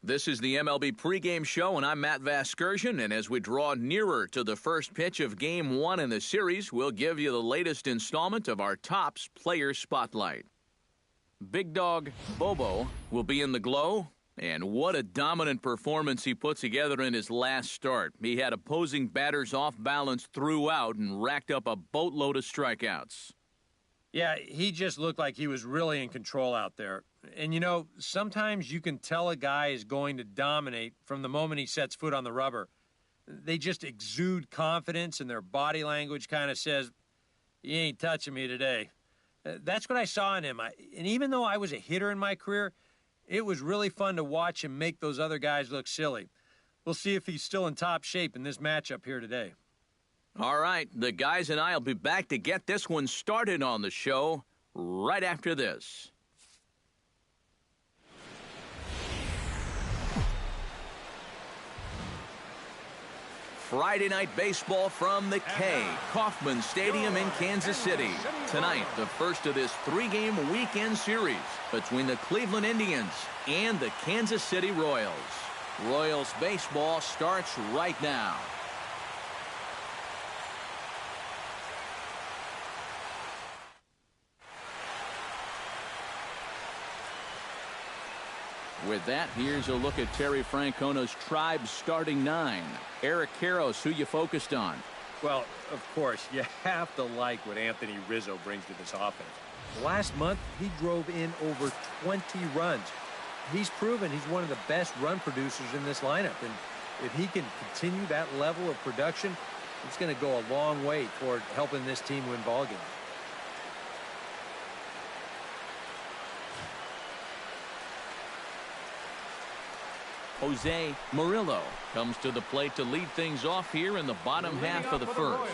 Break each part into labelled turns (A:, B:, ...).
A: This is the MLB pregame show, and I'm Matt Vasgersian. And as we draw nearer to the first pitch of Game 1 in the series, we'll give you the latest installment of our Topps Player Spotlight. Big Dog Bobo will be in the glow, and what a dominant performance he put together in his last start. He had opposing batters off balance throughout and racked up a boatload of strikeouts.
B: Yeah, he just looked like he was really in control out there. And, you know, sometimes you can tell a guy is going to dominate from the moment he sets foot on the rubber. They just exude confidence, and their body language kind of says, "You ain't touching me today." That's what I saw in him. And even though I was a hitter in my career, it was really fun to watch him make those other guys look silly. We'll see if he's still in top shape in this matchup here today.
A: All right, the guys and I will be back to get this one started on the show right after this. Friday night baseball from the K, Kauffman Stadium in Kansas City. Tonight, the first of this three-game weekend series between the Cleveland Indians and the Kansas City Royals. Royals baseball starts right now. With that, here's a look at Terry Francona's Tribe starting nine. Eric Karros, who you focused on?
B: Well, of course, you have to like what Anthony Rizzo brings to this offense. Last month, he drove in over 20 runs. He's proven he's one of the best run producers in this lineup. And if he can continue that level of production, it's going to go a long way toward helping this team win ball games.
A: Jose Murillo comes to the plate to lead things off here in the bottom half of the first.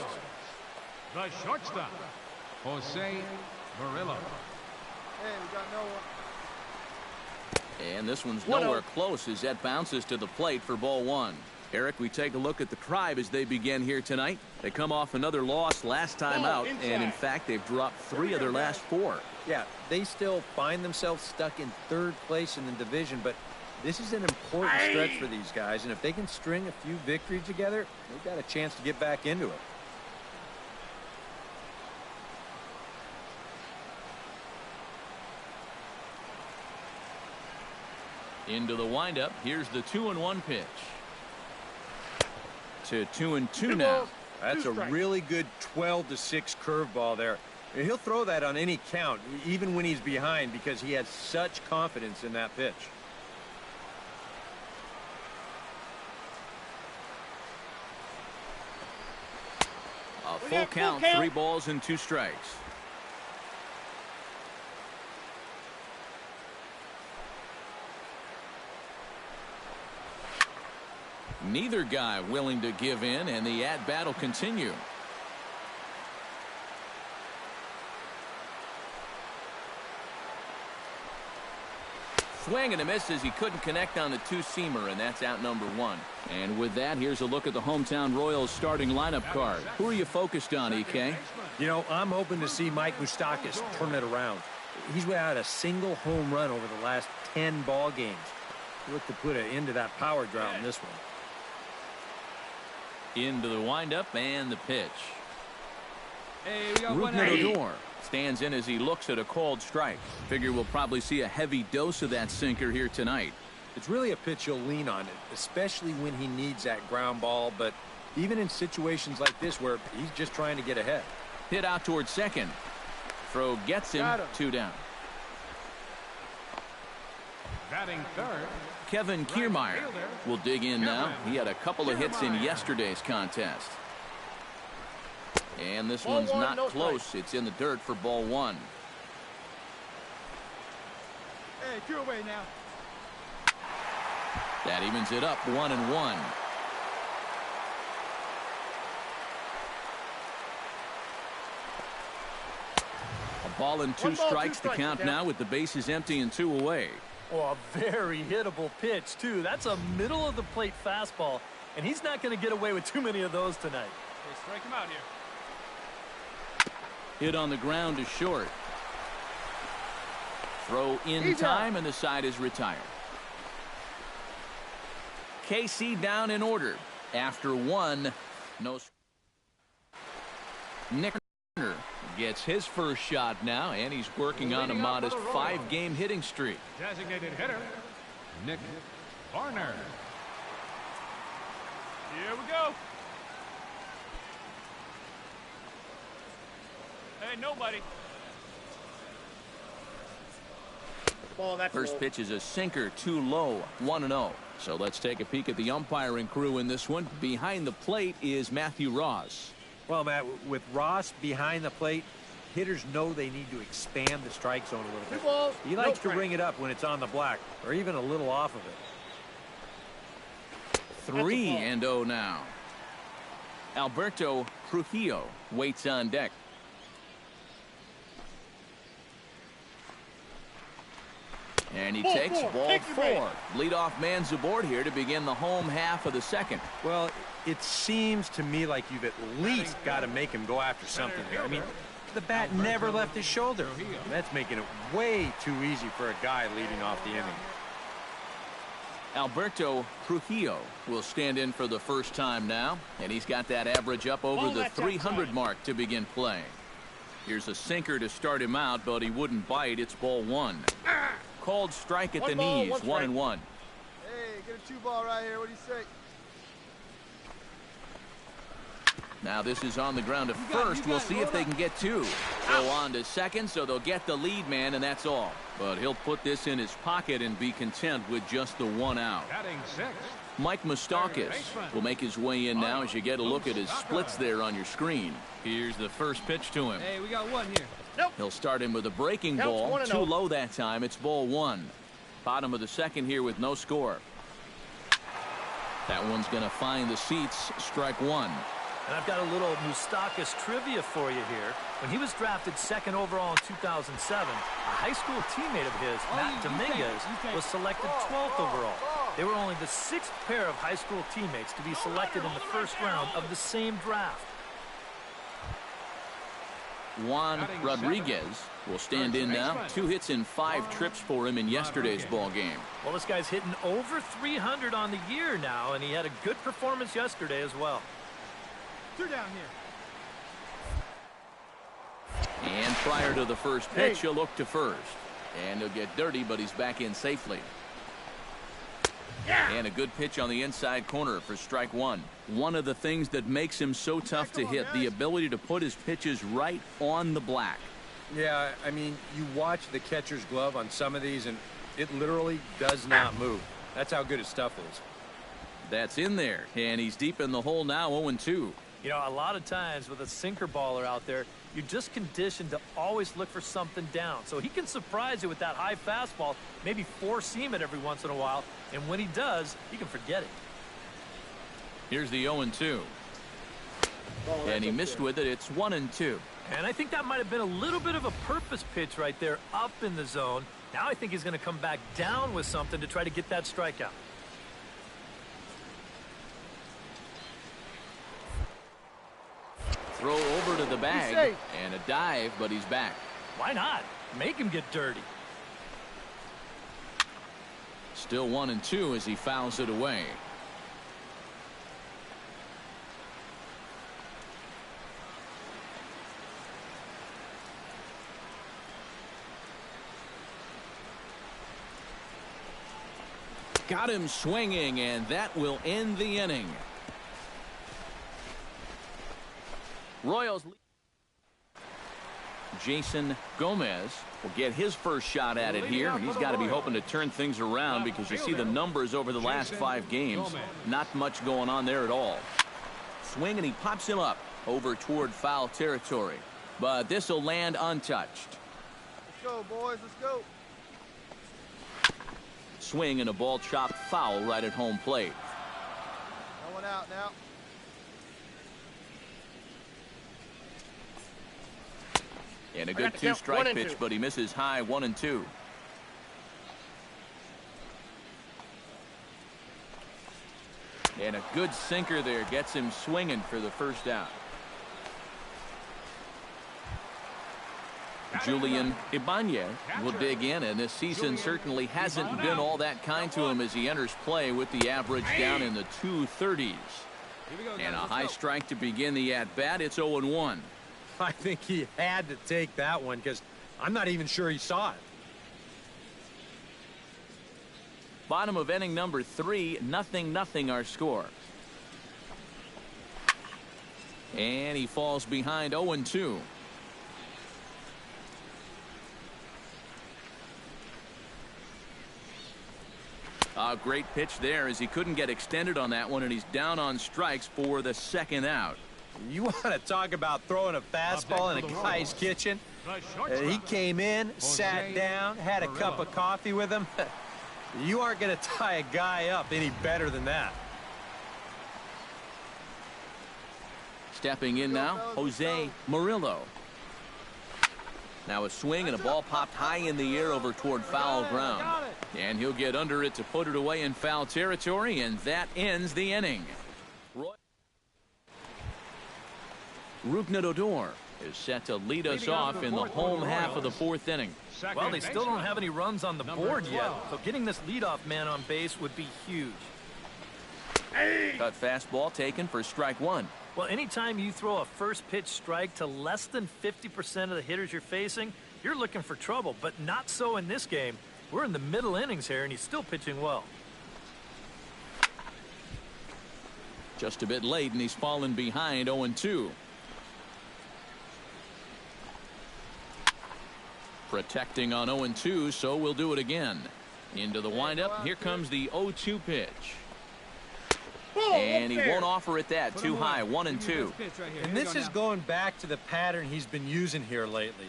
C: The shortstop, Jose Murillo.
D: Hey, we got no one.
A: And this one's nowhere close as that bounces to the plate for ball one. Eric, we take a look at the Tribe as they begin here tonight. They come off another loss last time out, and in fact, they've dropped 3 of their last 4.
B: Yeah, they still find themselves stuck in third place in the division, but this is an important stretch for these guys, and if they can string a few victories together, they've got a chance to get back into it.
A: Into the windup. Here's the 2-1 pitch. To 2-2 now.
B: That's a really good 12-6 curveball there. He'll throw that on any count, even when he's behind, because he has such confidence in that pitch.
A: A full count, 3 balls and 2 strikes. Neither guy willing to give in, and the at-bat will continue. Swing and a miss as he couldn't connect on the 2-seamer, and that's out number 1. And with that, here's a look at the hometown Royals starting lineup card. Who are you focused on, EK?
B: You know, I'm hoping to see Mike Moustakas turn it around. He's without a single home run over the last 10 ball games. Look to put an end to that power drought in this one.
A: Into the windup and the pitch.
C: Hey, we got
A: Rougned Odor stands in as he looks at a called strike. Figure we'll probably see a heavy dose of that sinker here tonight.
B: It's really a pitch you'll lean on, especially when he needs that ground ball, but even in situations like this where he's just trying to get ahead.
A: Hit out towards second. Throw gets him, 2 down.
C: batting third.
A: Kevin Kiermaier will dig in now. He had a couple of hits in yesterday's contest. And this one's not close. It's in the dirt for ball 1.
D: Hey, you're away now.
A: That evens it up 1-1. A ball and 2 strikes to count now with the bases empty and 2 away.
E: Oh, a very hittable pitch, too. That's a middle-of-the-plate fastball, and he's not going to get away with too many of those tonight.
C: Hey, strike him out here.
A: Hit on the ground is short. Throw in time, and the side is retired. KC down in order. After one, no. Nick gets his first shot now, and he's working on a modest 5-game hitting streak.
C: Designated hitter, Nick Varner. Here we go. Hey, nobody.
A: First pitch is a sinker, too low, 1-0. So let's take a peek at the umpiring crew in this one. Behind the plate is Matthew Ross.
B: Well, Matt, with Ross behind the plate, hitters know they need to expand the strike zone a little bit. He likes to ring it up when it's on the black, or even a little off of it.
A: 3-0 now. Alberto Trujillo waits on deck. And he takes ball 4. Leadoff man's aboard here to begin the home half of the second.
B: Well, it seems to me like you've at least got to make him go after something here. I mean, the bat never left his shoulder. That's making it way too easy for a guy leading off the inning.
A: Alberto Trujillo will stand in for the first time now, and he's got that average up over the 300 mark to begin playing. Here's a sinker to start him out, but he wouldn't bite. It's ball 1. Called strike at the knees, 1-1.
D: Hey, get a 2-ball right here. What do you say?
A: Now this is on the ground to first. We'll see if they can get 2. Go on to second, so they'll get the lead man, and that's all. But he'll put this in his pocket and be content with just the 1 out.
C: Batting 6.
A: Mike Moustakas will make his way in now as you get a look at his splits there on your screen. Here's the first pitch to him.
C: Hey, we got 1 here.
A: He'll start him with a breaking ball. Too low that time. It's ball 1. Bottom of the second here with no score. That one's going to find the seats. Strike 1.
E: And I've got a little Moustakas trivia for you here. When he was drafted 2nd overall in 2007, a high school teammate of his, Matt Dominguez, was selected 12th overall. They were only the 6th pair of high school teammates to be selected in the first round of the same draft.
A: Juan Rodriguez will stand in now. 2 hits and 5 trips for him in yesterday's ball game.
E: Well, this guy's hitting over 300 on the year now, and he had a good performance yesterday as well.
D: 2 down here.
A: And prior to the first pitch, he'll look to first. And he'll get dirty, but he's back in safely. And a good pitch on the inside corner for strike 1. One of the things that makes him so tough to hit, the ability to put his pitches right on the black.
B: Yeah, I mean, you watch the catcher's glove on some of these, and it literally does not move. That's how good his stuff is.
A: That's in there, and he's deep in the hole now, 0-2.
E: You know, a lot of times with a sinker baller out there, you're just conditioned to always look for something down. So he can surprise you with that high fastball, maybe four-seam it every once in a while, and when he does, you can forget it.
A: Here's the 0-2. And he missed with it. It's 1-2.
E: And I think that might have been a little bit of a purpose pitch right there up in the zone. Now I think he's going to come back down with something to try to get that strikeout.
A: Throw over to the bag and a dive, but he's back.
E: Why not? Make him get dirty.
A: Still 1-2 as he fouls it away. Got him swinging, and that will end the inning. Royals. Jason Gomez will get his first shot at it here. He's got to be hoping to turn things around because you see the numbers over the last 5 games. Not much going on there at all. Swing, and he pops him up over toward foul territory. But this will land untouched.
D: Let's go, boys. Let's go.
A: Swing and a ball chopped foul right at home plate.
D: No one out now.
A: And a good 2-strike pitch, but he misses high, 1-2. And a good sinker there gets him swinging for the first out. Julian Ibanez will dig in, and this season certainly hasn't been all that kind to him as he enters play with the average down in the 230s. And a high strike to begin the at-bat. It's 0-1.
B: I think he had to take that one because I'm not even sure he saw it.
A: Bottom of inning number 3, 0-0 our score. And he falls behind 0-2. A great pitch there as he couldn't get extended on that one, and he's down on strikes for the second out.
B: You want to talk about throwing a fastball in a guy's kitchen? He came in, sat down, had a cup of coffee with him. You aren't going to tie a guy up any better than that.
A: Stepping in now, Jose Murillo. Now a swing and a ball popped high in the air over toward foul ground. And he'll get under it to put it away in foul territory, and that ends the inning. Rougned Odor is set to lead us off in the home half of the 4th inning.
E: Well, they still don't have any runs on the board yet, so getting this leadoff man on base would be huge.
A: Cut fastball taken for strike 1.
E: Well, anytime you throw a first pitch strike to less than 50% of the hitters you're facing, you're looking for trouble, but not so in this game. We're in the middle innings here, and he's still pitching well.
A: Just a bit late, and he's fallen behind 0-2. Protecting on 0-2, so we'll do it again. Into the windup. Here comes the 0-2 pitch. And he won't offer it that. Too high. 1-2.
B: And this is going back to the pattern he's been using here lately.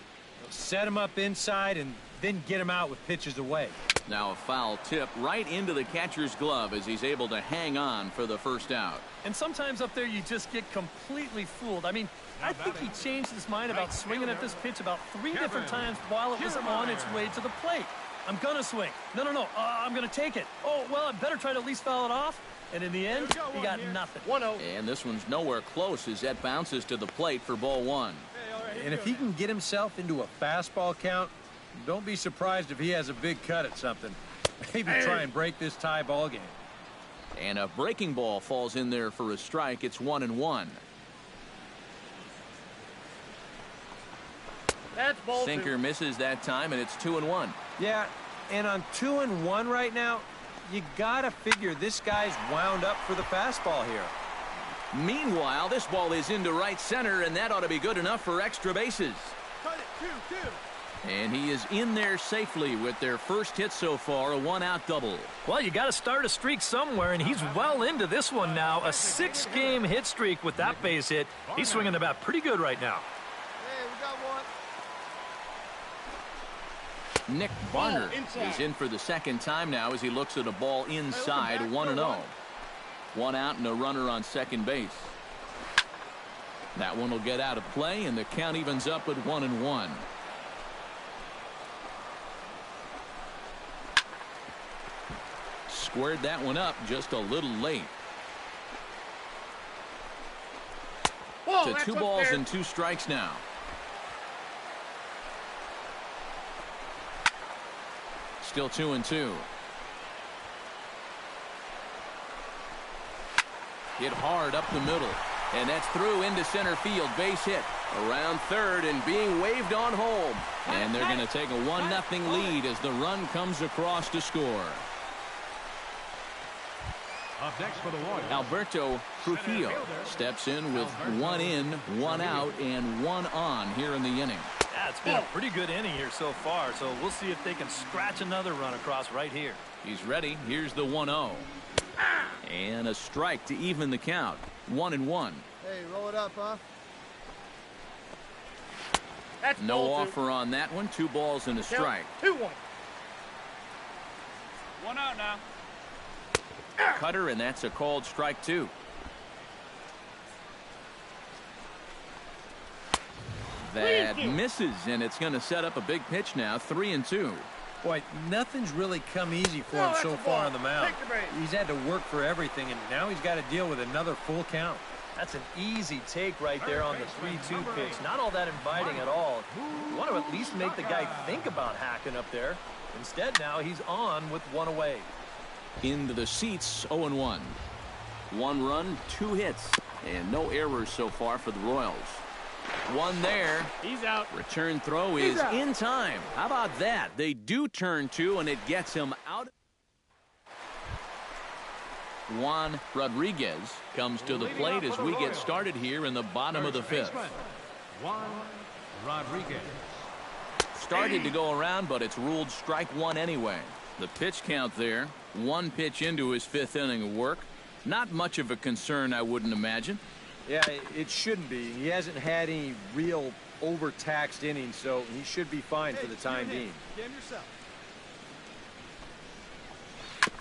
B: Set him up inside and then get him out with pitches away.
A: Now a foul tip right into the catcher's glove as he's able to hang on for the first out.
E: And sometimes up there you just get completely fooled. I mean, I think he changed his mind about swinging at this pitch about 3 different times while it was on its way to the plate. I'm going to swing. No. I'm going to take it. Oh, well, I better try to at least foul it off. And in the end, he got nothing.
D: 1-0.
A: And this one's nowhere close as that bounces to the plate for ball 1.
B: And if he can get himself into a fastball count, don't be surprised if he has a big cut at something. Maybe try and break this tie ball game.
A: And a breaking ball falls in there for a strike. It's 1-1.
D: That's ball
A: Sinker misses that time, and it's 2-1.
B: Yeah, and on 2-1 right now, you gotta figure this guy's wound up for the fastball here.
A: Meanwhile, this ball is into right center, and that ought to be good enough for extra bases.
D: Cut it. 2-2.
A: And he is in there safely with their first hit so far, a 1-out double.
E: Well, you got to start a streak somewhere, and he's well into this one now. A 6-game hit streak with that base hit. He's swinging the bat pretty good right now.
D: Hey, we got one.
A: Nick Barner is in for the second time now as he looks at a ball inside. 1-0. 1 out and a runner on second base. That one will get out of play, and the count evens up at 1-1. Squared that one up just a little late.
D: Whoa,
A: To 2 balls and 2 strikes now. Still 2-2. Hit hard up the middle, and that's through into center field. Base hit around third and being waved on home, and they're going to take a 1-0 lead as the run comes across to score.
C: Up next for the Royals,
A: Alberto Trujillo steps in with 1 in, 1 out, and 1 on here in the inning.
E: Yeah, it's been a pretty good inning here so far, so we'll see if they can scratch another run across right here.
A: He's ready. Here's the 1-0. And a strike to even the count. 1-1.
D: Hey, roll it up, huh?
F: That's
A: No
F: ball
A: offer on that one. 2 balls and a strike.
F: 2-1.
C: 1 out now.
A: Cutter, and that's a called strike 2. That misses, and it's going to set up a big pitch now. 3-2.
B: Boy, nothing's really come easy for him so far on the mound. He's had to work for everything, and now he's got to deal with another full count.
E: That's an easy take right there on the 3-2 pitch. Not all that inviting at all. You want to at least make the guy think about hacking up there. Instead, now he's on with one away.
A: Into the seats, 0-1. 1 run, 2 hits, and no errors so far for the Royals. One there.
C: He's out.
A: Return throw is in time. How about that? They do turn 2, and it gets him out. Juan Rodriguez comes to the plate as we get started here in the bottom of the 5th.
C: Juan Rodriguez.
A: Started to go around, but it's ruled strike 1 anyway. The pitch count there, 1 pitch into his 5th inning of work. Not much of a concern, I wouldn't imagine.
B: Yeah, it shouldn't be. He hasn't had any real overtaxed innings, so he should be fine for the time being.
D: Game yourself.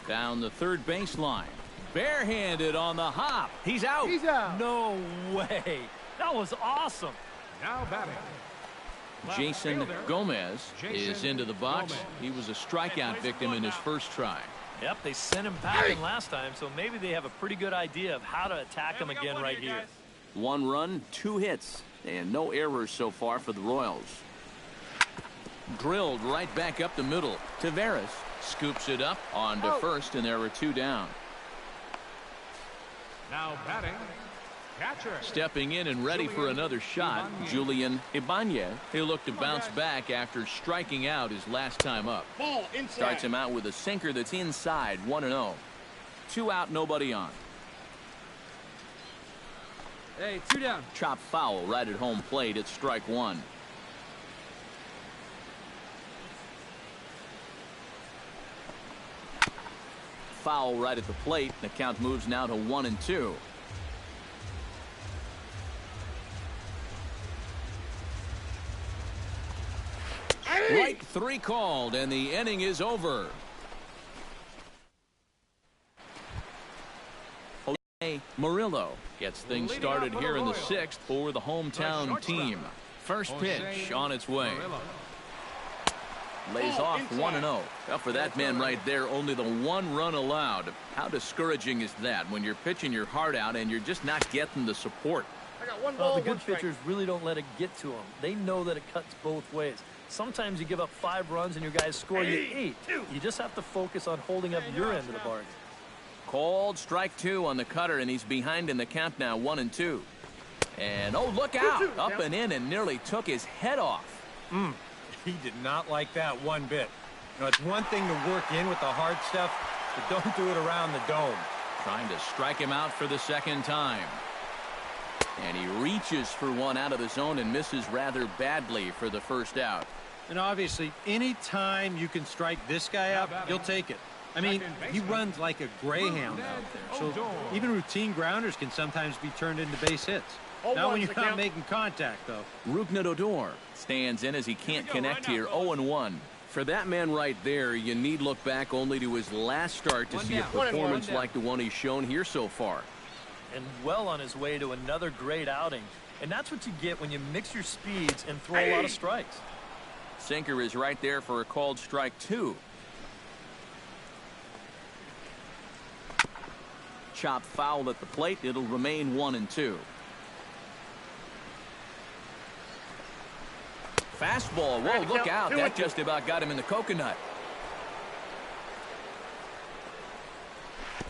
A: Down the third baseline. Barehanded on the hop. He's out.
D: He's out.
E: No way. That was awesome.
C: Now batting.
A: Jason Gomez is into the box. He was a strikeout victim in his first try.
E: Yep, they sent him packing last time, so maybe they have a pretty good idea of how to attack him again right here.
A: 1 run, 2 hits, and no errors so far for the Royals. Drilled right back up the middle. Taveras scoops it up onto first, and there are 2 down.
C: Now batting. Catcher.
A: Stepping in and ready for another shot, Julian Ibanez. He'll look to bounce back after striking out his last time up. Starts him out with a sinker that's inside, 1-0. 2 out, nobody on.
D: Hey, 2 down.
A: Chop foul right at home plate at strike 1. Foul right at the plate. The count moves now to 1-2. Strike 3 called, and the inning is over. Jose Murillo gets things started here in the 6th for the hometown team. First pitch on its way. Lays off 1-0. Well, for that man right there, only the 1 run allowed. How discouraging is that when you're pitching your heart out and you're just not getting the support?
D: I got 1
E: Well,
D: ball,
E: the good
D: 1 strike.
E: pitchers really don't let it get to them. They know that it cuts both ways. Sometimes you give up 5 runs and your guys score you 8. You just have to focus on holding up your end of the bargain.
A: Called strike 2 on the cutter, and he's behind in the count now, 1-2. And oh, look out! Up and in and nearly took his head off.
B: He did not like that one bit. You know, it's one thing to work in with the hard stuff, but don't do it around the dome.
A: Trying to strike him out for the 2nd time. And he reaches for one out of the zone and misses rather badly for the 1st out.
B: And obviously, any time you can strike this guy out, you'll take it. I mean, he runs like a greyhound out there, so even routine grounders can sometimes be turned into base hits. Not when you're not making contact, though.
A: Rougned Odor stands in as he can't connect here, 0-1. For that man right there, you need look back only to his last start to see a performance like the one he's shown here so far.
E: And well on his way to another great outing. And that's what you get when you mix your speeds and throw a lot of strikes.
A: Sinker is right there for a called strike 2. Chop foul at the plate. It'll remain 1-2. Fastball. Whoa, look out. That just about got him in the coconut.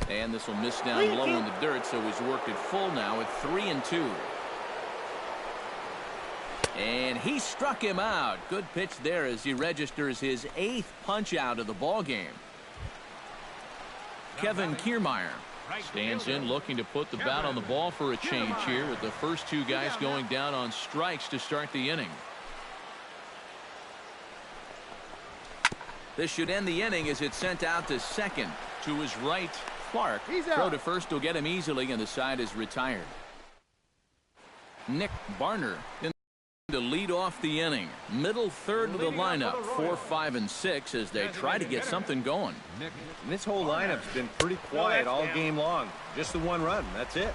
A: And this will miss down low in the dirt, so he's worked it full now at 3-2. And he struck him out. Good pitch there as he registers his 8th punch out of the ball game. Kevin Kiermaier stands in looking to put the bat on the ball for a change here with the first 2 guys going down on strikes to start the inning. This should end the inning as it's sent out to second. To his right, Clark. Throw to first will get him easily, and the side is retired. Nick Barner in to lead off the inning. Middle third of the lineup, 4, 5, and 6 as they try to get something going.
B: And this whole lineup's been pretty quiet all game long. Just the 1 run. That's it.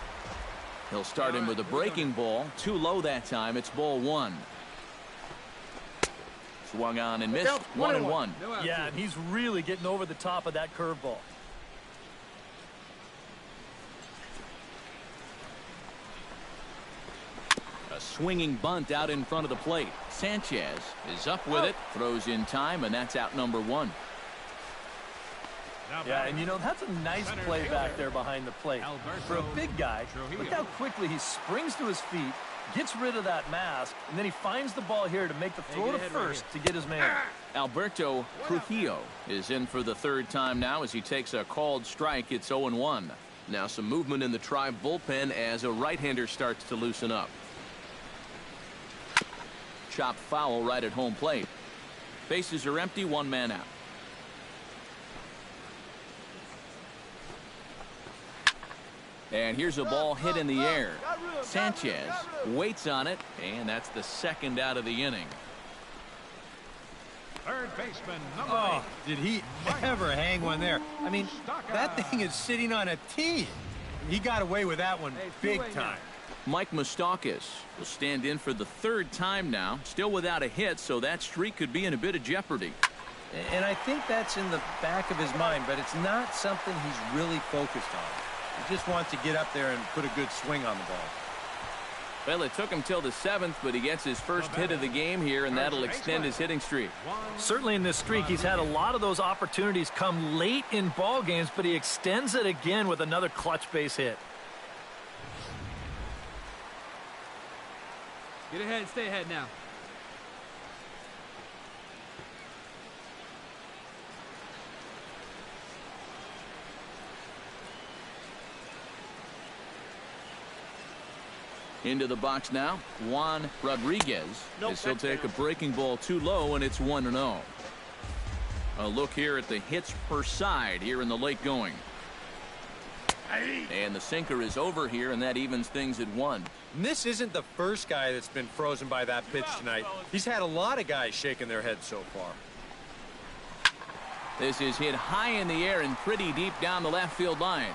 A: He'll start him with a breaking ball. Too low that time. It's ball 1. Swung on and missed. 1-1.
E: Yeah, and he's really getting over the top of that curveball.
A: swinging bunt out in front of the plate. Sanchez is up with it, throws in time, and that's out number 1.
E: Yeah, and you know, that's a nice play back there behind the plate. For a big guy, look how quickly he springs to his feet, gets rid of that mask, and then he finds the ball here to make the throw to first to get his man.
A: Alberto Trujillo is in for the 3rd time now as he takes a called strike. It's 0-1. Now some movement in the Tribe bullpen as a right-hander starts to loosen up. Chopped foul right at home plate. Bases are empty, 1 man out. And here's a ball hit in the air. Sanchez waits on it, and that's the 2nd out of the inning.
C: Third baseman, number 8.
B: Did he ever hang one there? I mean, that thing is sitting on a tee. He got away with that one big time.
A: Mike Moustakas will stand in for the 3rd time now, still without a hit, so that streak could be in a bit of jeopardy.
B: And I think that's in the back of his mind, but it's not something he's really focused on. He just wants to get up there and put a good swing on the ball.
A: Well, it took him till the 7th, but he gets his first hit of the game here, and that'll extend his hitting streak.
E: Certainly in this streak, he's had a lot of those opportunities come late in ball games, but he extends it again with another clutch base hit.
D: Get ahead, stay ahead now.
A: Into the box now, Juan Rodriguez. As he'll take a breaking ball too low, and it's 1-0. A look here at the hits per side here in the late going. And the sinker is over here, and that evens things at 1.
B: And this isn't the first guy that's been frozen by that pitch tonight. He's had a lot of guys shaking their heads so far.
A: This is hit high in the air and pretty deep down the left field line.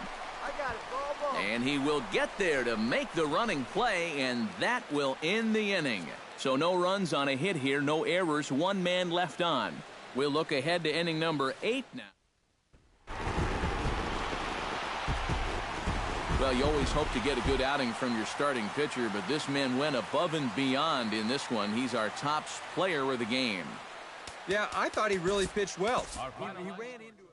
A: And he will get there to make the running play, and that will end the inning. So no runs on a hit here, no errors, 1 man left on. We'll look ahead to inning number 8 now. Well, you always hope to get a good outing from your starting pitcher, but this man went above and beyond in this one. He's our top player of the game.
B: Yeah, I thought he really pitched well. He ran into it.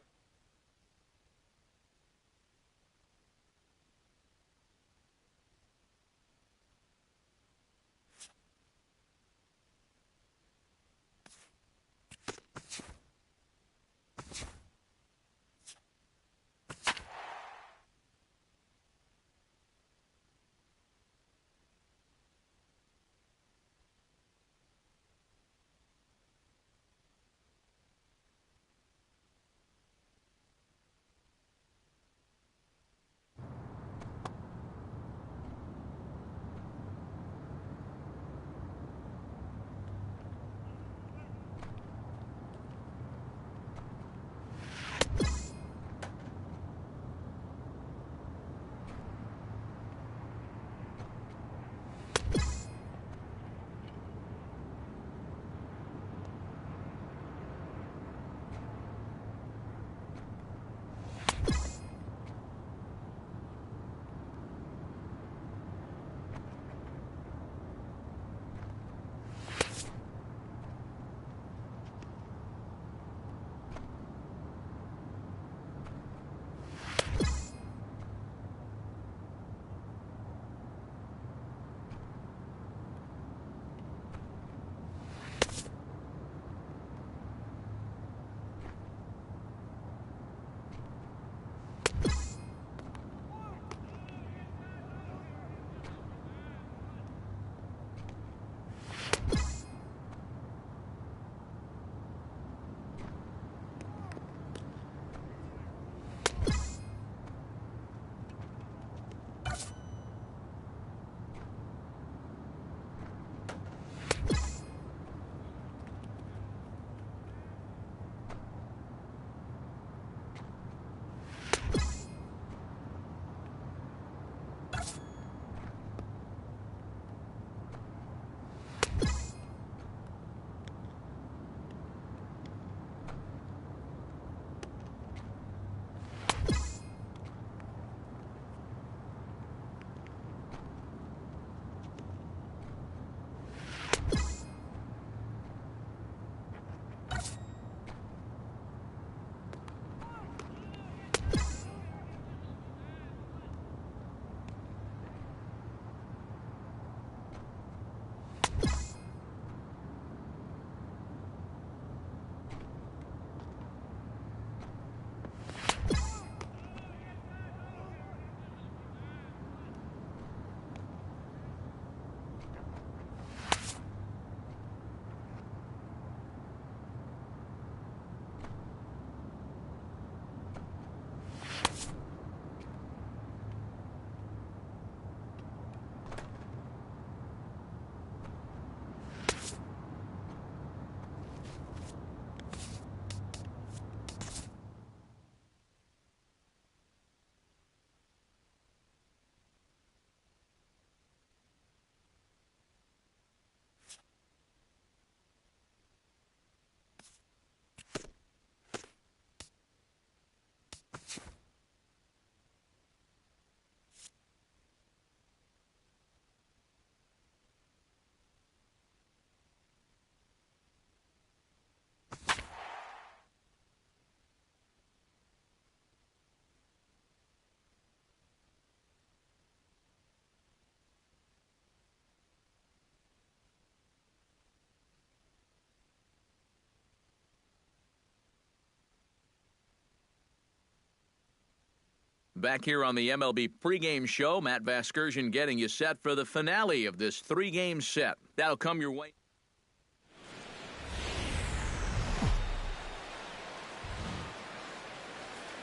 A: Back here on the MLB pregame show, Matt Vasgersian getting you set for the finale of this 3-game set. That'll come your way.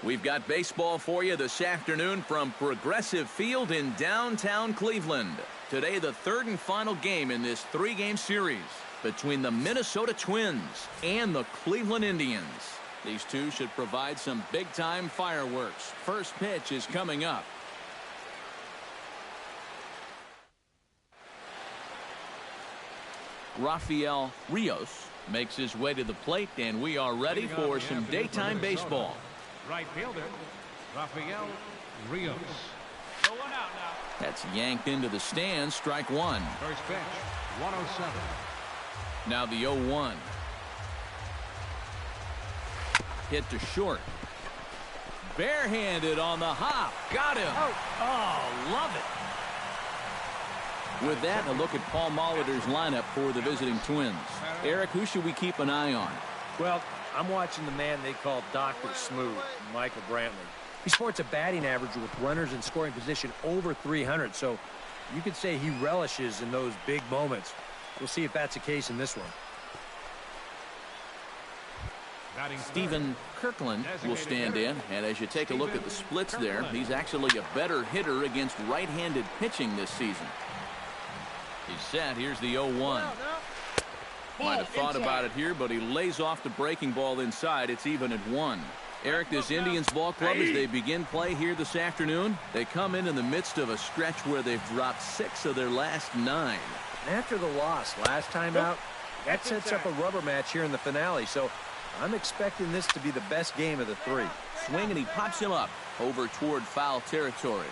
A: We've got baseball for you this afternoon from Progressive Field in downtown Cleveland. Today, the third and final game in this 3-game series between the Minnesota Twins and the Cleveland Indians. These two should provide some big-time fireworks. First pitch is coming up. Rafael Rios makes his way to the plate, and we are ready for some daytime baseball.
C: Right fielder, Rafael Rios.
D: Go one out now.
A: That's yanked into the stands. Strike one.
C: First pitch, 107.
A: Now the 0-1. Hit to short. Barehanded on the hop. Got him.
E: Oh, love it.
A: With that, a look at Paul Molitor's lineup for the visiting Twins. Eric, who should we keep an eye on?
B: Well, I'm watching the man they call Dr. Smooth, Michael Brantley. He sports a batting average with runners in scoring position over 300, so you could say he relishes in those big moments. We'll see if that's the case in this one.
A: Stephen Kirkland will stand in, and as you take a look at the splits there, he's actually a better hitter against right-handed pitching this season. He's set. Here's the 0-1. Might have thought about it here, but he lays off the breaking ball inside. It's even at 1. Eric, this Indians ball club, as they begin play here this afternoon, they come in the midst of a stretch where they've dropped 6 of their last 9.
B: After the loss last time out, that sets up a rubber match here in the finale, so I'm expecting this to be the best game of the 3.
A: Swing, and he pops him up over toward foul territory.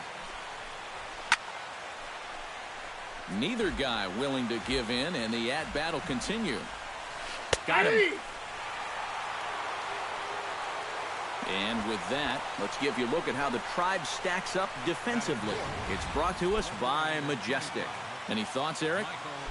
A: Neither guy willing to give in, and the at-bat will continue. Got him. And with that, let's give you a look at how the Tribe stacks up defensively. It's brought to us by Majestic. Any thoughts, Eric?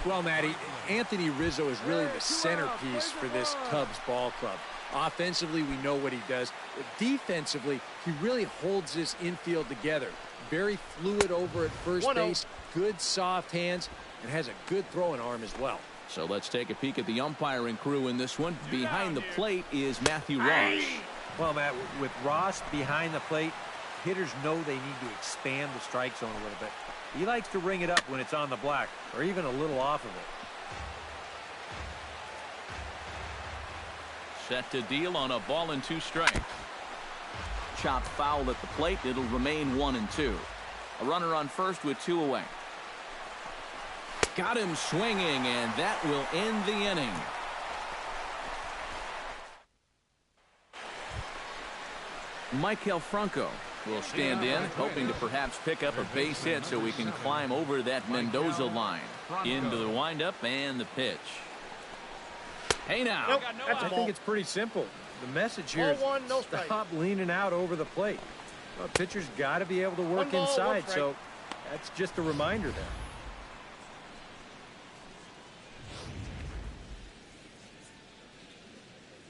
B: Well, Matty, Anthony Rizzo is really the centerpiece for this Cubs ball club. Offensively, we know what he does. But defensively, he really holds this infield together. Very fluid over at first base, good soft hands, and has a good throwing arm as well.
A: So let's take a peek at the umpiring crew in this one. Behind the plate is Matthew Ross.
B: Well, Matt, with Ross behind the plate, hitters know they need to expand the strike zone a little bit. He likes to ring it up when it's on the black, or even a little off of it.
A: Set to deal on a ball and 2 strikes. Chopped foul at the plate. It'll remain 1-2. A runner on first with 2 away. Got him swinging, and that will end the inning. Maikel Franco will stand in, hoping to perhaps pick up a base hit so we can climb over that Mendoza line. Into the windup and the pitch. Hey now.
B: I think it's pretty simple. The message here is stop leaning out over the plate. Well, pitcher's got to be able to work inside, so that's just a reminder there.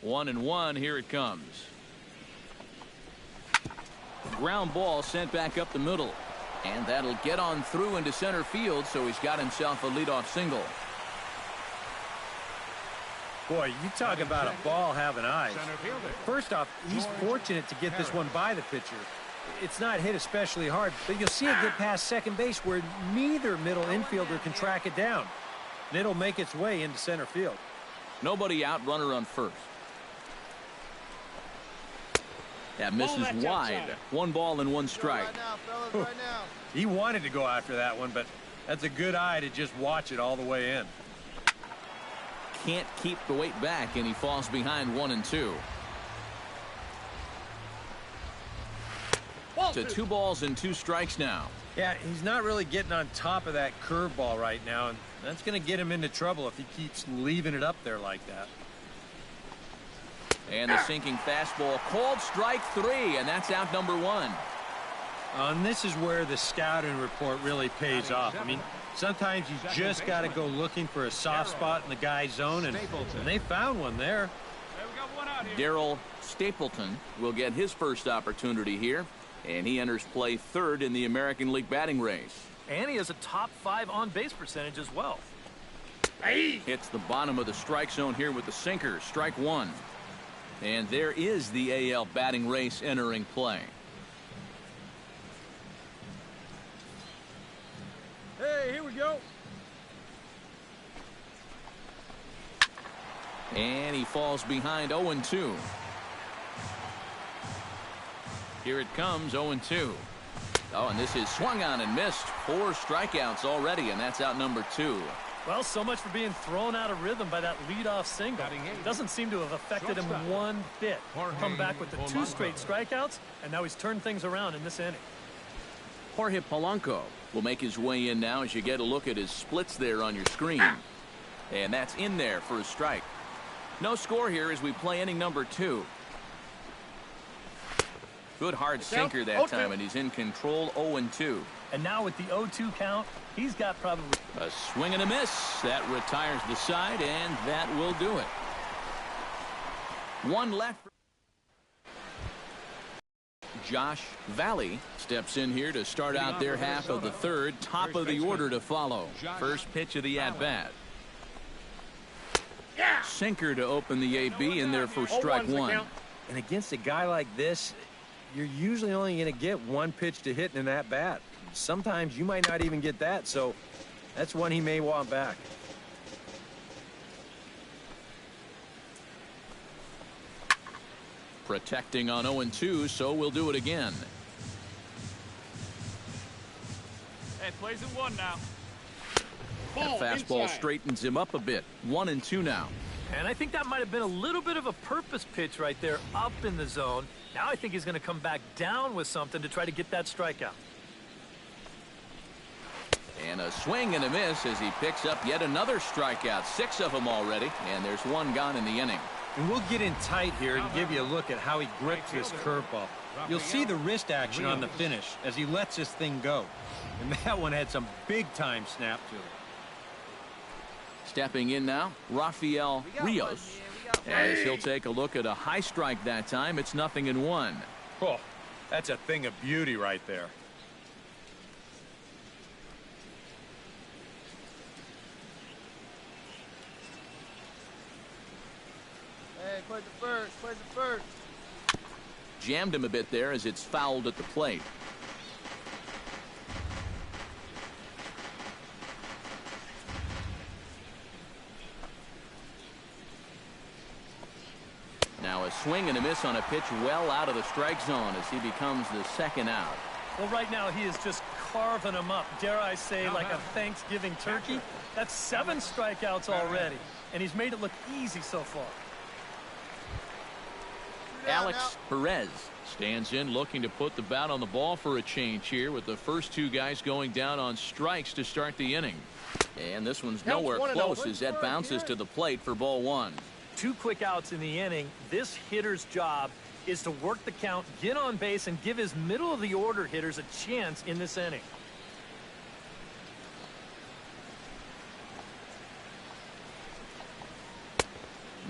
A: 1-1, here it comes. Ground ball sent back up the middle, and that'll get on through into center field, so he's got himself a leadoff single.
B: Boy, you talk about a ball having eyes. First off, he's fortunate to get this one by the pitcher. It's not hit especially hard, but you'll see it get past second base where neither middle infielder can track it down. And it'll make its way into center field.
A: Nobody out, runner on first. That misses wide. 1 ball and 1 strike.
F: Right now, fellas, right now.
B: He wanted to go after that one, but that's a good eye to just watch it all the way in.
A: Can't keep the weight back, and he falls behind 1-2. To 2 balls and 2 strikes now.
B: Yeah, he's not really getting on top of that curveball right now, and that's going to get him into trouble if he keeps leaving it up there like that.
A: And the sinking fastball called strike 3, and that's out number 1.
B: And this is where the scouting report really pays off. I mean, sometimes you just got to go looking for a soft spot in the guy's zone, and they found one there.
C: Hey, we got one out here.
A: Darryl Stapleton will get his first opportunity here. And he enters play third in the American League batting race.
E: And he has a top 5 on-base percentage as well.
A: Hits the bottom of the strike zone here with the sinker. Strike one. And there is the AL batting race entering play.
B: Hey, here we go.
A: And he falls behind 0-2. Here it comes, 0-2. Oh, and this is swung on and missed. 4 strikeouts already, and that's out number 2.
E: Well, so much for being thrown out of rhythm by that leadoff single. Doesn't seem to have affected him one bit. Come back with the 2 straight strikeouts, and now he's turned things around in this inning.
A: Jorge Polanco will make his way in now as you get a look at his splits there on your screen. And that's in there for a strike. No score here as we play inning number 2. Good hard sinker that time, and he's in control, 0-2.
E: And now with the 0-2 count, he's got probably
A: a swing and a miss. That retires the side, and that will do it. One left. Josh Valley steps in here to start out their half of the third. Top of the order to follow. First pitch of the at-bat. Sinker to open the AB in there for strike one.
B: And against a guy like this, you're usually only going to get one pitch to hit in that bat. Sometimes you might not even get that, so that's one he may want back.
A: Protecting on 0-2, so we'll do it again.
D: Hey, plays at 1 now.
A: That fastball straightens him up a bit. 1-2 now.
E: And I think that might have been a little bit of a purpose pitch right there up in the zone. Now I think he's going to come back down with something to try to get that strikeout.
A: And a swing and a miss as he picks up yet another strikeout. 6 of them already, and there's 1 gone in the inning.
B: And we'll get in tight here and give you a look at how he grips this curveball. You'll see the wrist action on the finish as he lets this thing go. And that one had some big-time snap to it.
A: Stepping in now, Rafael Rios. As he'll take a look at a high strike that time. It's 0-1.
B: Oh, that's a thing of beauty right there.
F: Hey, play the first, play the first.
A: Jammed him a bit there as it's fouled at the plate. Now a swing and a miss on a pitch well out of the strike zone as he becomes the second out.
E: Well, right now he is just carving them up. Dare I say, like a Thanksgiving turkey? That's 7 strikeouts already, and he's made it look easy so far.
A: Alex Perez stands in looking to put the bat on the ball for a change here with the first 2 guys going down on strikes to start the inning. And this one's nowhere close as that bounces to the plate for ball 1.
E: 2 quick outs in the inning. This hitter's job is to work the count, get on base, and give his middle of the order hitters a chance in this inning.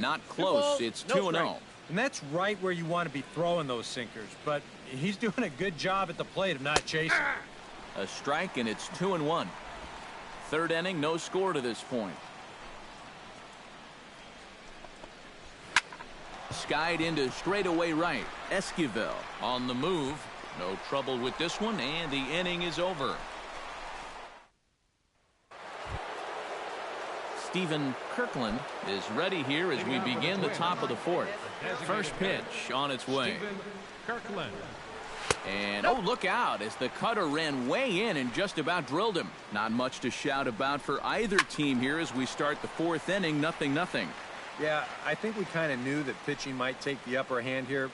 A: Not close. It's 2-0.
B: And that's right where you want to be throwing those sinkers. But he's doing a good job at the plate of not chasing.
A: A strike, and it's 2-1. Third inning, no score to this point. Skied into straightaway right. Esquivel on the move. No trouble with this one, and the inning is over. Stephen Kirkland is ready here as we begin the top of the 4th. First pitch on its way.
C: Kirkland.
A: And oh, look out as the cutter ran way in and just about drilled him. Not much to shout about for either team here as we start the 4th inning. 0-0.
B: Yeah, I think we kind of knew that pitching might take the upper hand here.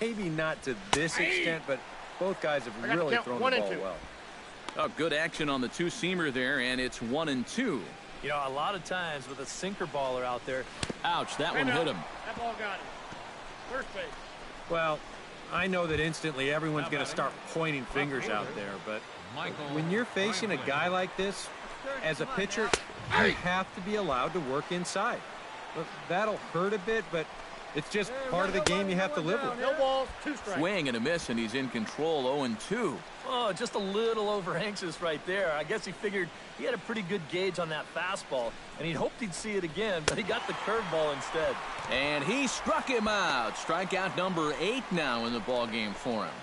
B: Maybe not to this extent, but both guys have really thrown the ball well.
A: Oh, good action on the 2-seamer there, and it's 1-2.
E: You know, a lot of times with a sinker baller out there.
A: Ouch, that one hit him.
D: That ball got him. First base.
B: Well, I know that instantly everyone's going to start pointing fingers out there, but when you're facing a guy like this, as a pitcher, you have to be allowed to work inside. Look, that'll hurt a bit, but It's just part of the game you have to live with.
D: No balls, 2 strikes.
A: Swing and a miss, and he's in control 0-2.
E: Oh, just a little over anxious right there. I guess he figured he had a pretty good gauge on that fastball, and he hoped he'd see it again, but he got the curveball instead.
A: And he struck him out. Strikeout number 8 now in the ballgame for him.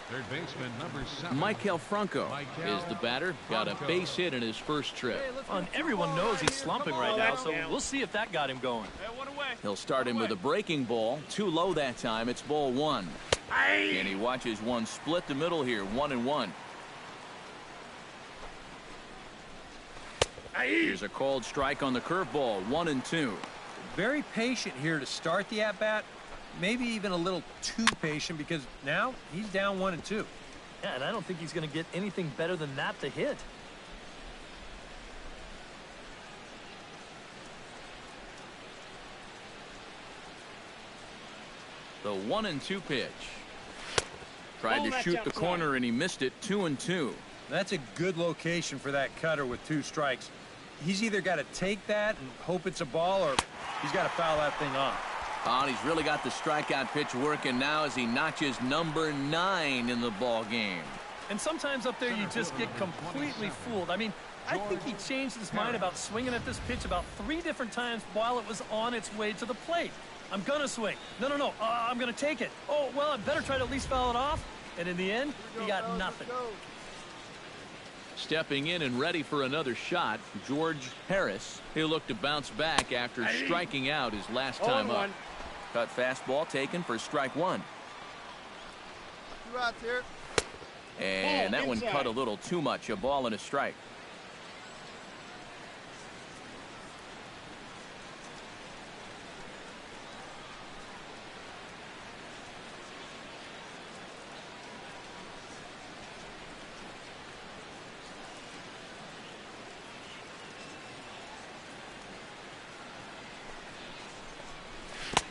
C: Third baseman number 7.
A: Michael Franco is the batter. Got a base hit in his first trip.
E: And everyone knows he's slumping right now, so we'll see if that got him going.
D: Hey, 1 away.
A: He'll start him with a breaking ball. Too low that time. It's ball 1. And he watches one split the middle here. 1-1. Here's a called strike on the curveball. 1-2.
B: Very patient here to start the at-bat. Maybe even a little too patient because now he's down 1-2.
E: Yeah, and I don't think he's going to get anything better than that to hit.
A: The 1-2 pitch. Tried to shoot the corner and he missed it. 2-2.
B: That's a good location for that cutter with 2 strikes. He's either got to take that and hope it's a ball or he's got to foul that thing off.
A: Oh, and he's really got the strikeout pitch working now as he notches number 9 in the ball game.
E: And sometimes up there you just get completely fooled. I mean, I think he changed his mind about swinging at this pitch about 3 different times while it was on its way to the plate. I'm going to swing. No. I'm going to take it. Oh, well, I better try to at least foul it off. And in the end, he got nothing.
A: Stepping in and ready for another shot, George Harris. He'll look to bounce back after striking out his last time up. Cut fastball taken for strike 1.
F: 2 outs here.
A: And that one cut a little too much. A ball and a strike.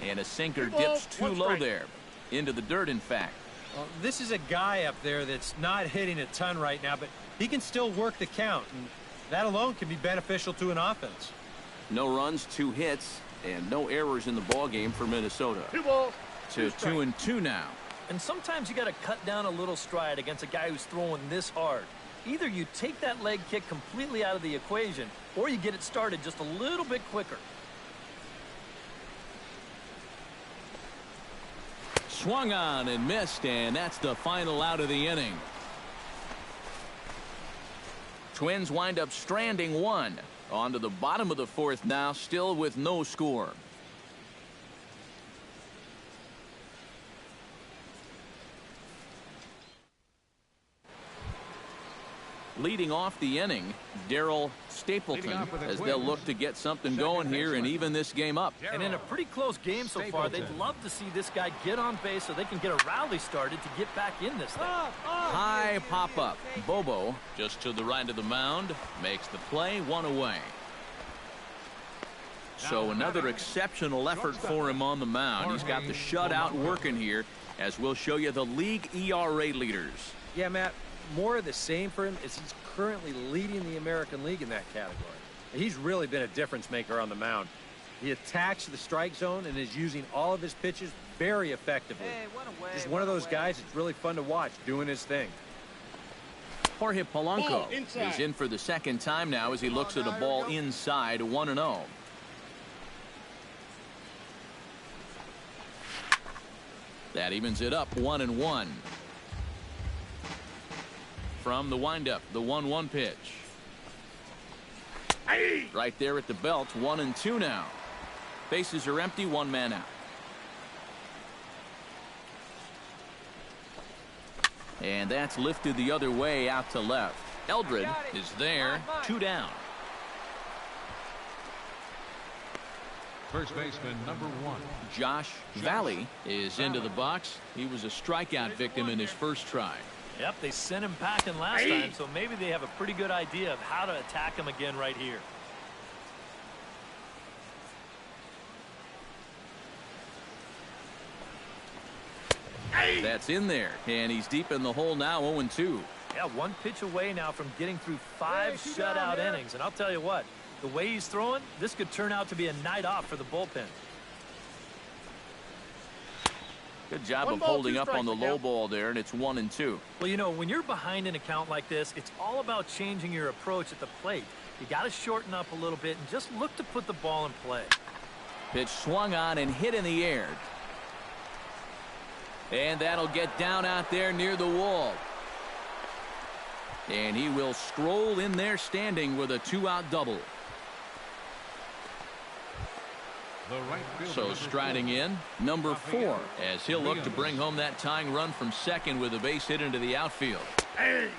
A: And a sinker dips too low there. Into the dirt, in fact.
B: Well, this is a guy up there that's not hitting a ton right now, but he can still work the count, and that alone can be beneficial to an offense.
A: No runs, 2 hits, and no errors in the ballgame for Minnesota.
D: 2 balls.
A: To 2-2 now.
E: And sometimes you got to cut down a little stride against a guy who's throwing this hard. Either you take that leg kick completely out of the equation, or you get it started just a little bit quicker.
A: Swung on and missed, and that's the final out of the inning. Twins wind up stranding 1. On to the bottom of the 4th now, still with no score. Leading off the inning, Darryl Stapleton, as they'll look to get something going here and even this game up.
E: And in a pretty close game so far, they'd love to see this guy get on base so they can get a rally started to get back in this thing.
A: High pop up. Bobo, just to the right of the mound, makes the play. 1 away. So another exceptional effort for him on the mound. He's got the shutout working here, as we'll show you the league ERA leaders.
B: Yeah, Matt, more of the same for him as he's currently leading the American League in that category. He's really been a difference maker on the mound. He attacks the strike zone and is using all of his pitches very effectively. Just one of those guys that's really fun to watch doing his thing.
A: Jorge Polanco is in for the 2nd time now as he looks at a ball inside. 1-0. That evens it up. 1-1. From the windup, the 1-1 pitch. Right there at the belt. 1-2 now. Bases are empty. 1 man out. And that's lifted the other way out to left. Eldred is there. 2 down.
C: First baseman number 1.
A: Josh Valley is into the box. He was a strikeout victim in his first try.
E: Yep, they sent him packing last time, so maybe they have a pretty good idea of how to attack him again right here.
A: That's in there, and he's deep in the hole now. 0-2.
E: Yeah, 1 pitch away now from getting through 5 shutout innings, and I'll tell you what, the way he's throwing, this could turn out to be a night off for the bullpen.
A: Good job
D: One
A: of
D: ball,
A: holding
D: two
A: up on
D: strikes,
A: the low
D: Miguel.
A: ball there, and it's 1-2.
E: Well, you know, when you're behind an account like this, it's all about changing your approach at the plate. You got to shorten up a little bit and just look to put the ball in play.
A: Pitch swung on and hit in the air. And that'll get down out there near the wall. And he will stroll in there standing with a 2-out double.
C: The right fielder,
A: So
C: number
A: striding
C: 4.
A: in, number 4, as he'll look to bring home that tying run from second with a base hit into the outfield.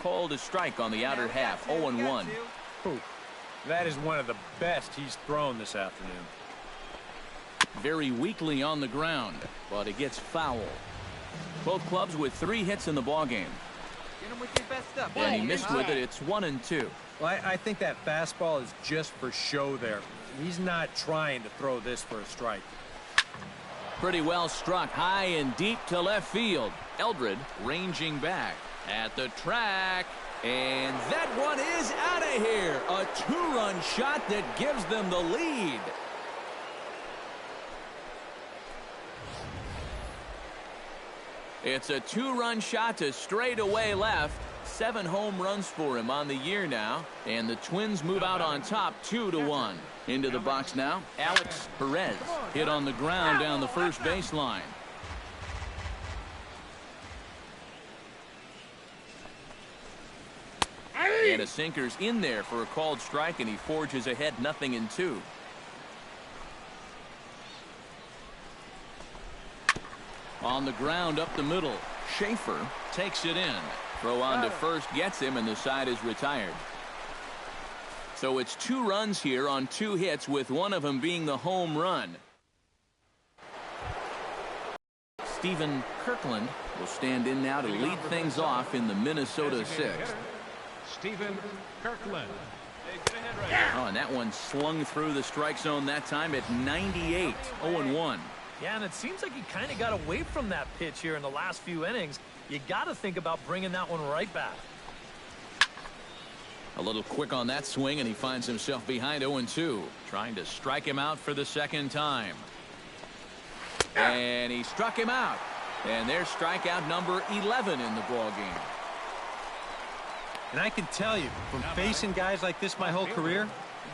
A: Called a strike on the outer half, 0-1.
B: That is one of the best he's thrown this afternoon.
A: Very weakly on the ground, but it gets foul. Both clubs with 3 hits in the ballgame.
F: Get him with your best stuff.
A: And he missed with it. It's 1-2.
B: Well, I think that fastball is just for show there. He's not trying to throw this for a strike.
A: Pretty well struck high and deep to left field. Eldred ranging back at the track. And that one is out of here. A 2-run shot that gives them the lead. It's a 2-run shot to straightaway left. 7 home runs for him on the year now. And the Twins move out on top 2-1. Into the box now, Alex Perez. Hit on the ground down the first baseline. And a sinker's in there for a called strike, and he forges ahead 0-2. On the ground up the middle, Schaefer takes it in. Throw on to first gets him, and the side is retired. So it's 2 runs here on 2 hits, with one of them being the home run. Stephen Kirkland will stand in now to lead things off in the Minnesota
C: Designated
A: 6th.
C: hitter, Stephen Kirkland.
D: Hey, get ahead right here.
A: Oh, and that one slung through the strike zone that time at 98, 0-1.
E: Yeah, and it seems like he kind of got away from that pitch here in the last few innings. You got to think about bringing that one right back.
A: A little quick on that swing, and he finds himself behind 0-2, trying to strike him out for the second time. And he struck him out. And there's strikeout number 11 in the ballgame.
B: And I can tell you, from facing guys like this my whole career,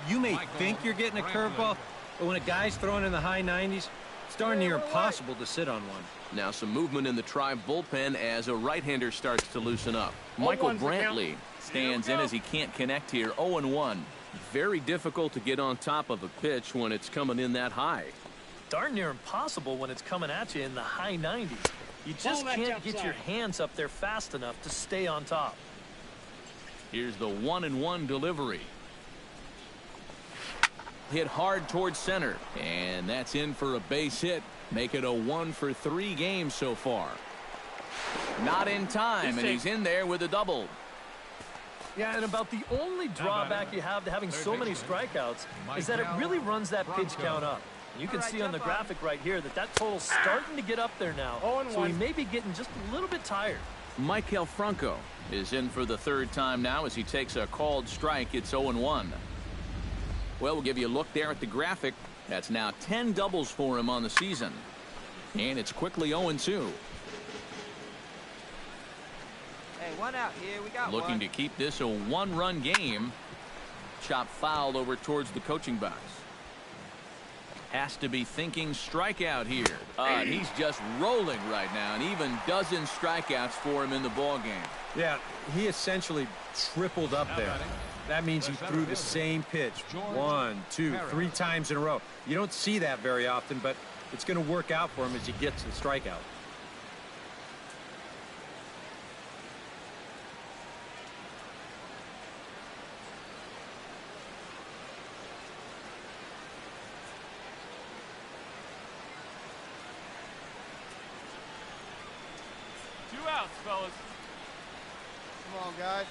B: you may think you're getting a curveball, but when a guy's throwing in the high 90s, it's darn near impossible to sit on one.
A: Now some movement in the Tribe bullpen as a right-hander starts to loosen up. Michael
D: 0-1's the count.
A: Brantley stands in as he can't connect here. 0-1. Very difficult to get on top of a pitch when it's coming in that high.
E: Darn near impossible when it's coming at you in the high 90s. You just
D: Ball
E: can't
D: match
E: get your
D: outside.
E: hands up there fast enough to stay on top.
A: Here's the 1-1 delivery. Hit hard towards center, and that's in for a base hit. Make it a 1-for-3 game so far. Not in time, and he's in there with a double.
E: Yeah, and about the only drawback you have to having so many strikeouts is that it really runs that pitch count up. You can see on the graphic right here that that total's starting to get up there now, so he may be getting just a little bit tired.
A: Maikel Franco is in for the 3rd time now as he takes a called strike. It's 0-1. Well, we'll give you a look there at the graphic. That's now 10 doubles for him on the season. And it's quickly 0-2.
F: Hey, 1 out here. We got
A: Looking
F: one.
A: to keep this a 1-run game. Chop fouled over towards the coaching box. Has to be thinking strikeout here. He's just rolling right now, and even dozen strikeouts for him in the ballgame.
B: Yeah, he essentially tripled up there. That means he threw the same pitch 1, 2, 3 times in a row. You don't see that very often, but it's going to work out for him as he gets the strikeout.
D: Two outs, fellas.
F: Come on, guys.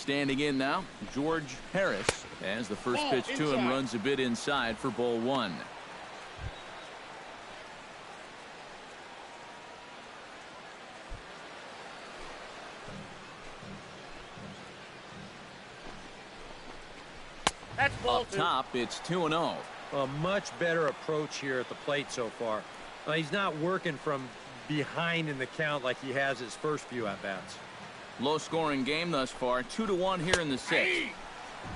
A: Standing in now, George Harris, as the first pitch to him runs a bit inside for ball one.
F: That's ball
A: Up top, it's 2-0.
B: A much better approach here at the plate so far. He's not working from behind in the count like he has his first few at-bats.
A: Low-scoring game thus far, 2-1 here in the sixth.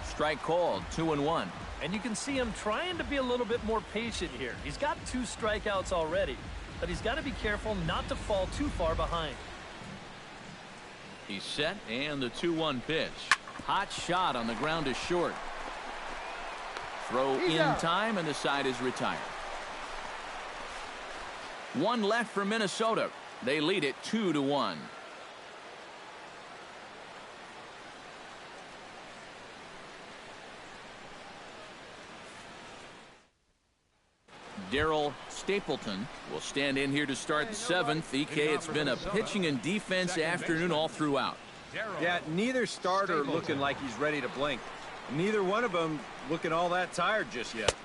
A: Strike called, 2-1.
E: And you can see him trying to be a little bit more patient here. He's got 2 strikeouts already, but he's got to be careful not to fall too far behind.
A: He's set, and the 2-1 pitch. Hot shot on the ground is short. Throw in time, and the side is retired. One left for Minnesota. They lead it 2-1. Darryl Stapleton will stand in here to start the seventh. EK, it's been a pitching and defense afternoon all throughout.
B: Yeah, neither starter looking like he's ready to blink. Neither one of them looking all that tired just yet.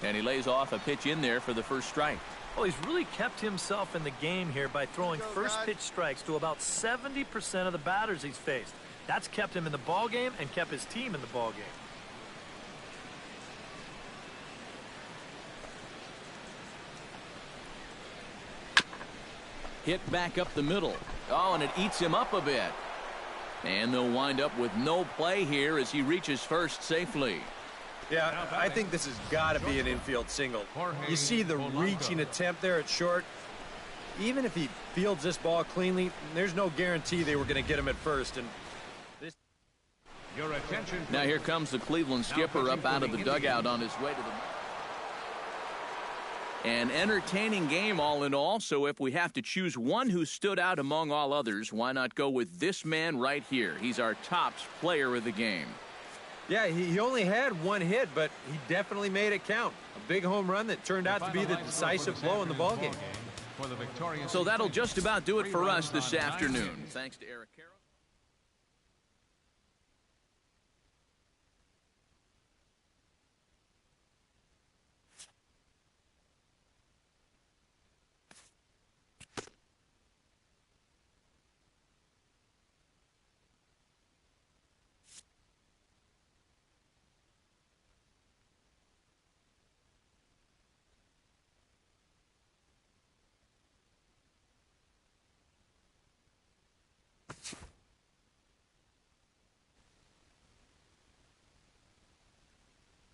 A: And he lays off a pitch in there for the first strike.
E: Well, he's really kept himself in the game here by throwing first pitch strikes to about 70% of the batters he's faced. That's kept him in the ball game and kept his team in the ball game.
A: Hit back up the middle. Oh, and it eats him up a bit. And they'll wind up with no play here as he reaches first safely.
B: Yeah, I think this has got to be an infield single. You see the reaching attempt there at short. Even if he fields this ball cleanly, there's no guarantee they were going to get him at first. And this.
C: Your attention.
A: Now here comes the Cleveland skipper up out of the dugout on his way to the... An entertaining game all in all, so if we have to choose one who stood out among all others, why not go with this man right here? He's our tops player of the game.
B: Yeah, he only had 1 hit, but he definitely made it count. A big home run that turned out to be the decisive blow in the ballgame.
A: So that'll just about do it for us this afternoon. Thanks to Eric Carroll.